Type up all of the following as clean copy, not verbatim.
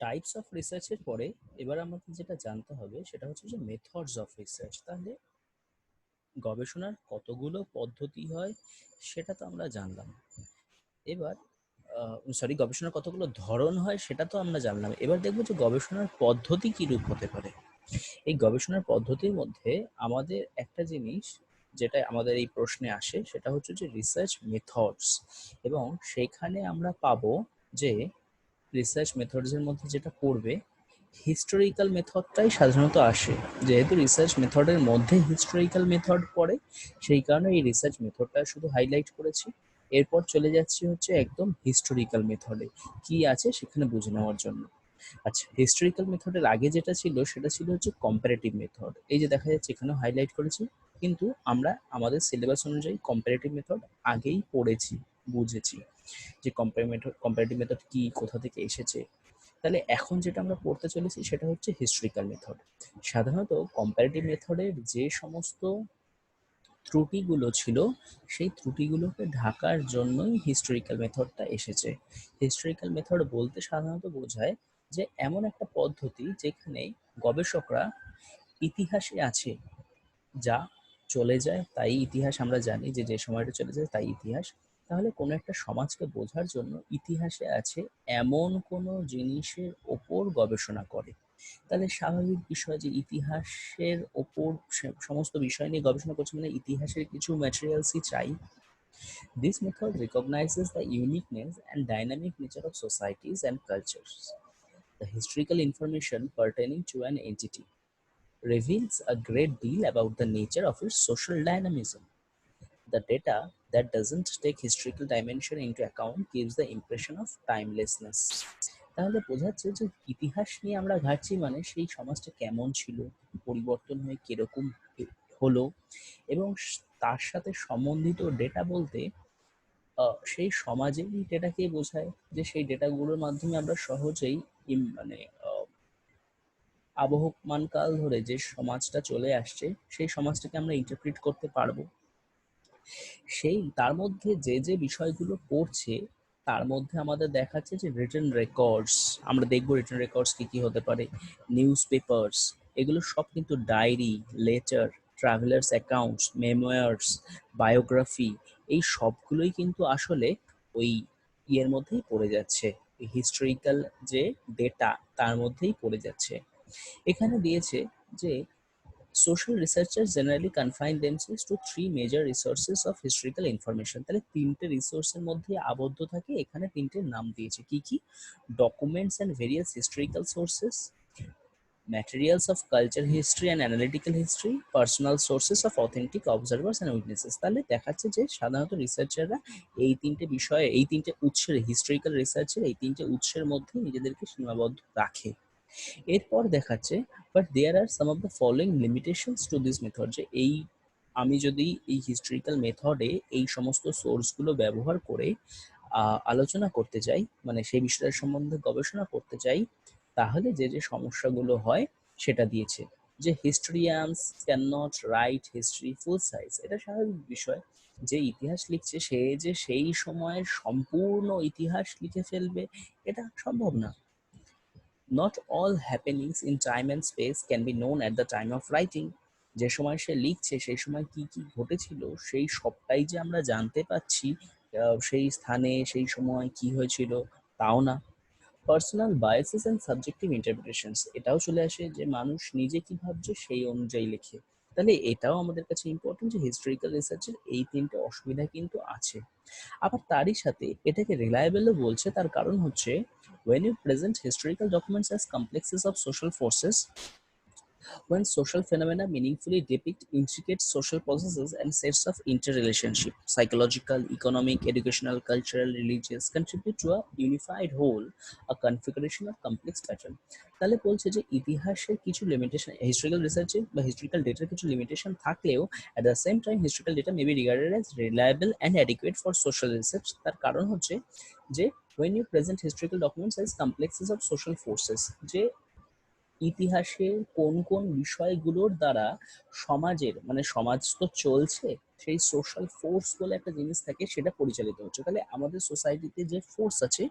Types of রিসার্চের পরে এবার আমাদের যেটা জানতে হবে সেটা হচ্ছে যে মেথডস অফ রিসার্চ। তাহলে গবেষণার কতগুলো পদ্ধতি হয় সেটা তো আমরা জানলাম। এবার গবেষণার কতগুলো ধরন হয় সেটা তো আমরা জানলাম। এবার দেখবো যে গবেষণার পদ্ধতি কি রূপ হতে পারে। এই গবেষণার পদ্ধতির মধ্যে আমাদের একটা জিনিস যেটা আমাদের এই প্রশ্নে আসে সেটা হচ্ছে যে রিসার্চ মেথডস, এবং সেইখানে আমরা পাবো যে রিসার্চ মেথডসের মধ্যে যেটা পড়বে হিস্টোরিক্যাল মেথডটাই সাধারণত আসে। যেহেতু রিসার্চ মেথডের মধ্যে হিস্টোরিক্যাল মেথড পড়ে, সেই কারণে এই রিসার্চ মেথডটা শুধু হাইলাইট করেছি। এরপর চলে যাচ্ছি হচ্ছে একদম হিস্টোরিক্যাল মেথডে কি আছে সেখানে বুঝে নেওয়ার জন্য। আচ্ছা, হিস্টোরিক্যাল মেথডের আগে যেটা ছিল সেটা ছিল হচ্ছে কম্পারেটিভ মেথড। এই যে দেখা যাচ্ছে এখানেও হাইলাইট করেছি, কিন্তু আমরা আমাদের সিলেবাস অনুযায়ী কম্পারেটিভ মেথড আগেই পড়েছি, বুঝেছি যে কম্পারেটিভ মেথড কি, কোথা থেকে এসেছে। তাহলে এখন যেটা আমরা পড়তে চলেছি সেটা হচ্ছে হিস্টোরিক্যাল মেথড। সাধারণত কম্পারেটিভ মেথডের যে সমস্ত ত্রুটিগুলো ছিল সেই ত্রুটিগুলোকে ঢাকার জন্যই হিস্টোরিক্যাল মেথডটা এসেছে। হিস্টোরিক্যাল মেথড বলতে সাধারণত বোঝায় যে এমন একটা পদ্ধতি যেখানে গবেষকরা ইতিহাসে আছে যা চলে যায় তাই ইতিহাস, আমরা জানি যে যে সময়টা চলে যায় তাই ইতিহাস। তাহলে কোনো একটা সমাজকে বোঝার জন্য ইতিহাসে আছে এমন কোনো জিনিসের ওপর গবেষণা করে। তাহলে স্বাভাবিক বিষয় যে ইতিহাসের ওপর সমস্ত বিষয় নিয়ে গবেষণা করছে মানে ইতিহাসের কিছু ম্যাটেরিয়ালসই চাই। This method recognizes the uniqueness and dynamic nature of societies and cultures. The historical information pertaining to an entity reveals a great deal about the nature of its social dynamism. The data that doesn't take historical dimension into account gives the impression of timelessness. তাহলে বোঝাচ্ছে যে ইতিহাস নিয়ে আমরা ঘাটছি মানে সেই সমাজটা কেমন ছিল, পরিবর্তন হয়ে কিরকম হলো, এবং তার সাথে সম্বন্ধিত ডেটা বলতে সেই সমাজেরই ডেটাকে বোঝায়, যে সেই ডেটাগুলোর মাধ্যমে আমরা সহজেই মানে আবহমান কাল ধরে যে সমাজটা চলে আসছে সেই সমাজটাকে আমরা ইন্টারপ্রিট করতে পারবো। সেই তার মধ্যে যে যে বিষয়গুলো পড়ছে তার মধ্যে আমাদের দেখাচ্ছে যে রিটেন রেকর্ডস, আমরা দেখবো রিটেন রেকর্ডস কি কি হতে পারে। নিউজ পেপার্স, এগুলো সব কিন্তু diary, letter, travellers accounts, memoirs, biography, এই সবগুলোই কিন্তু আসলে ওই ইয়ের মধ্যেই পড়ে যাচ্ছে, হিস্টোরিক্যাল যে ডেটা তার মধ্যেই পড়ে যাচ্ছে। এখানে দিয়েছে যে social researchers generally confine themselves to three major resources of historical information। তাহলে তিনটে রিসোর্সের মধ্যে আবদ্ধ থাকে, এখানে তিনটে নাম দিয়েছে কি কি: documents and various historical sources, materials of culture history and analytical history, personal sources of authentic observers and witnesses। তাহলে দেখাচ্ছে যে সাধারণত রিসার্চাররা এই তিনটে বিষয়ে, এই তিনটে উৎসের, হিস্টোরিক্যাল রিসার্চের এই তিনটে উৎসের মধ্যে নিজেদেরকে সীমাবদ্ধ রাখে। এরপর দেখাচ্ছে but there are some of the following limitations to this method, যে এই আমি যদি এই হিস্টোরিক্যাল মেথডে এই সমস্ত সোর্সগুলো ব্যবহার করে আলোচনা করতে চাই, মানে সেই বিষয়টার সম্বন্ধে গবেষণা করতে চাই, তাহলে যে যে সমস্যাগুলো হয় সেটা দিয়েছে। যে historians can not right history full size, এটা স্বাভাবিক বিষয়। যে ইতিহাস লিখছে সে যে সেই সময়ের সম্পূর্ণ ইতিহাস লিখে ফেলবে এটা সম্ভব না। Not all happenings in time and space can be known at the time of writing। যে সময় সে লিখছে সেই সময় কি কি ঘটেছিল সেই সবটাই যে আমরা জানতে পাচ্ছি সেই স্থানে সেই সময় কি হয়েছিল তাও না। Personal biases and subjective interpretations, এটাও চলে আসে যে মানুষ নিজে কি ভাবছে সেই অনুযায়ী লেখে। তাহলে এটাও আমাদের কাছে ইম্পর্টেন্ট যে হিস্টোরিক্যাল রিসার্চের এই তিনটে অসুবিধা কিন্তু আছে। আবার তারই সাথে এটাকে রিলায়েবলও বলছে, তার কারণ হচ্ছে when you present historical documents as complexes of social forces, when social phenomena meaningfully depict intricate social processes and sets of interrelationship, psychological, economic, educational, cultural, religious, contribute to a unified whole, a configuration of complex pattern। তাহলে বলছে যে ইতিহাসের কিছু limitation, historical রিসার্চে বা historical ডেটার কিছু limitation থাকলেও at the same time historical data may be regarded as reliable and adequate for social research। তার কারণ হচ্ছে যে when you present historical documents as complexes of social forces, যে ইতিহাসের কোন কোন বিষয়গুলোর দ্বারা সমাজের, মানে সমাজ তো চলছে সেই সোশ্যাল ফোর্স বলে একটা জিনিস থাকে, সেটা পরিচালিত হচ্ছে। তাহলে আমাদের সোসাইটিতে যে ফোর্স আছে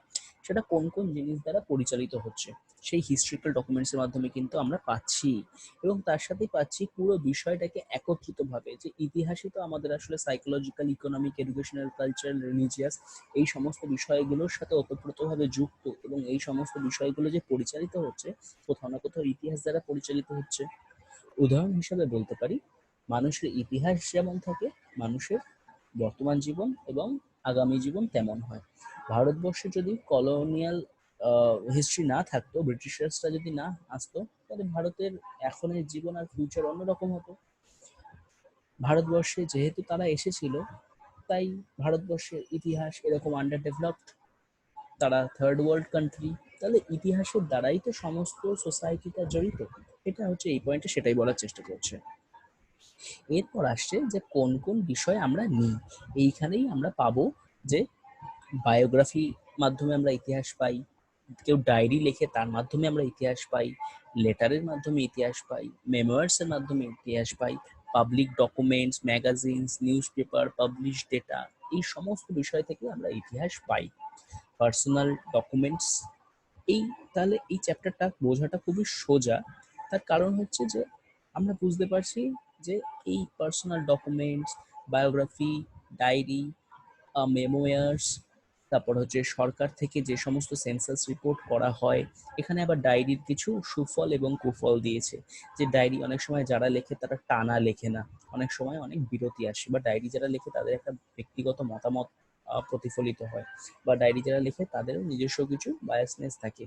সেটা কোন কোন জিনিস দ্বারা পরিচালিত হচ্ছে সেই হিস্ট্রিক্যাল ডকুমেন্টসের মাধ্যমে কিন্তু আমরা পাচ্ছি। এবং তার সাথেই পাচ্ছি পুরো বিষয়টাকে একত্রিতভাবে, যে ইতিহাসই তো আমাদের আসলে psychological, economic, educational, cultural, religious এই সমস্ত বিষয়গুলোর সাথে ওতপ্রোতভাবে যুক্ত, এবং এই সমস্ত বিষয়গুলো যে পরিচালিত হচ্ছে কোথাও না কোথাও ইতিহাস দ্বারা পরিচালিত হচ্ছে। উদাহরণ হিসেবে বলতে পারি, মানুষের ইতিহাস যেমন থাকে, মানুষের বর্তমান জীবন এবং আগামী জীবন তেমন হয়। ভারতবর্ষে যদি কলোনিয়াল হিস্ট্রি না থাকতো, ব্রিটিশার্সরা যদি না আসতো, তাহলে ভারতের এখনের জীবন আর ফিউচার অন্যরকম হতো। ভারতবর্ষে যেহেতু তারা এসেছিল, তাই ভারতবর্ষের ইতিহাস এরকম আন্ডার ডেভেলপড, তারা থার্ড ওয়ার্ল্ড কান্ট্রি, তাহলে ইতিহাসের দ্বারাই তো সমস্ত সোসাইটিটা জড়িত। এটা হচ্ছে এই পয়েন্টে সেটাই বলার চেষ্টা করছে। এরপর আসছে যে কোন কোন বিষয় আমরা নিই। এইখানেই আমরা পাবো যে বায়োগ্রাফি মাধ্যমে আমরা ইতিহাস পাই, কেউ ডায়েরি লেখে তার মাধ্যমে আমরা ইতিহাস পাই, লেটারের মাধ্যমে ইতিহাস পাই, মেমোয়ার্সের মাধ্যমে ইতিহাস পাই, public documents, magazines, news paper, publish data, এই সমস্ত বিষয় থেকে আমরা ইতিহাস পাই। পার্সোনাল ডকুমেন্টস, এই তাহলে এই চ্যাপ্টারটা বোঝাটা খুবই সোজা। তার কারণ হচ্ছে যে আমরা বুঝতে পারছি যে এই personal documents, biography, diary, memoirs, তারপর হচ্ছে সরকার থেকে যে সমস্ত সেন্সাস রিপোর্ট করা হয়, এখানে আবার ডায়েরির কিছু সুফল এবং কুফল দিয়েছে। যে ডায়েরি অনেক সময় যারা লেখে তারা টানা লেখে না, অনেক সময় অনেক বিরতি আসে, বা ডায়েরি যারা লেখে তাদের একটা ব্যক্তিগত মতামত প্রতিফলিত হয়, বা ডায়েরি যারা লেখে তাদেরও নিজস্ব কিছু বায়াসনেস থাকে।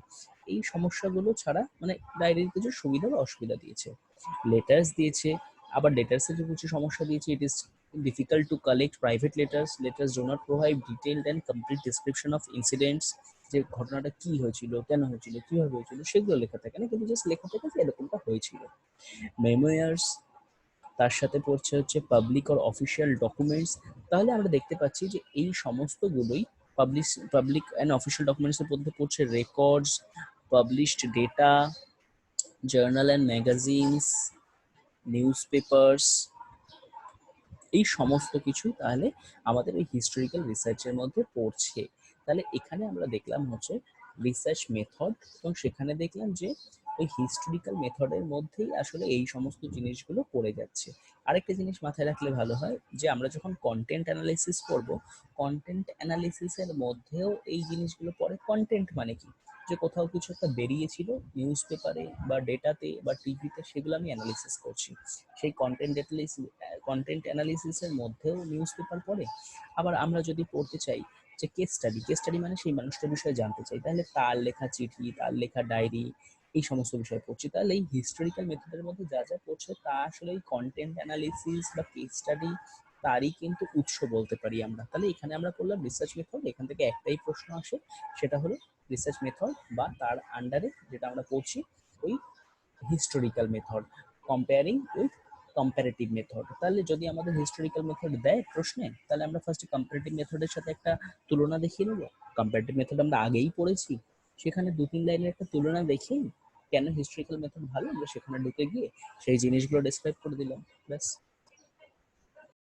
এই সমস্যাগুলো ছাড়া মানে ডায়েরির কিছু সুবিধা বা অসুবিধা দিয়েছে। লেটার্স দিয়েছে, আবার লেটার্সের কিছু সমস্যা দিয়েছে। It is difficult to collect private letters. Letters do not provide detailed and complete description of incidents, যে ঘটনাটা কি হয়েছিল, কেন হয়েছিল, কিভাবে হয়েছিল, সেগুলো লেখা থাকে না, কিন্তু জাস্ট লেখা থাকে যে এরকমটা হয়েছিল। মেমোয়ার্স, তার সাথে পড়ছে হচ্ছে পাবলিক অর অফিসিয়াল ডকুমেন্টস। তাহলে আমরা দেখতে পাচ্ছি যে এই সমস্তগুলোই পাবলিক অ্যান্ড অফিসিয়াল ডকুমেন্টসের মধ্যে পড়ছে records, published data, journal and magazines, news papers, এই সমস্ত কিছু তাহলে আমাদের এই হিস্টোরিক্যাল রিসার্চের মধ্যে পড়ছে। তাহলে এখানে আমরা দেখলাম হচ্ছে রিসার্চ মেথড, এবং সেখানে দেখলাম যে ওই হিস্টোরিক্যাল মেথডের মধ্যেই আসলে এই সমস্ত জিনিসগুলো পড়ে যাচ্ছে। আরেকটা জিনিস মাথায় রাখলে ভালো হয়, যে আমরা যখন কন্টেন্ট অ্যানালাইসিস করব, কন্টেন্ট অ্যানালিসিসের মধ্যেও এই জিনিসগুলো পড়ে। কন্টেন্ট মানে কি, যে কোথাও কিছু একটা বেরিয়েছিল নিউজ পেপারে বা ডেটাতে বা টিভিতে, সেগুলো আমি অ্যানালিসিস করছি। সেই কন্টেন্ট অ্যানালিসিসের মধ্যেও নিউজ পেপার পড়ে। আবার আমরা যদি পড়তে চাই যে কেস স্টাডি, কেস স্টাডি মানে সেই মানুষটার বিষয়ে জানতে চাই, তাহলে তার লেখা চিঠি, তার লেখা ডায়েরি, এই সমস্ত বিষয় পড়ছি। তাহলে এই হিস্টোরিক্যাল মেথডের মধ্যে যা যা পড়ছে তা আসলে এই কন্টেন্ট অ্যানালিসিস বা কেস স্টাডি তারই কিন্তু উৎস বলতে পারি আমরা। তাহলে এখানে আমরা পড়লাম রিসার্চ মেথড, এখান থেকে একটাই প্রশ্ন আসে, সেটা হলো রিসার্চ মেথড বা তার আন্ডারে যেটা আমরা পড়ছি ওই historical method, comparing with comparative method. তাহলে যদি আমাদের হিস্টোরিক্যাল মেথড দেয় প্রশ্নে, তাহলে আমরা ফার্স্টে কম্পারেটিভ মেথডের সাথে একটা তুলনা দেখিয়ে নেবো। কম্পারেটিভ মেথড আমরা আগেই পড়েছি, সেখানে 2-3 লাইনের একটা তুলনা দেখেই কেন হিস্টোরিক্যাল মেথড ভালো, আমরা সেখানে ঢুকে গিয়ে সেই জিনিসগুলো ডেসক্রাইব করে দিলাম, ব্যাস।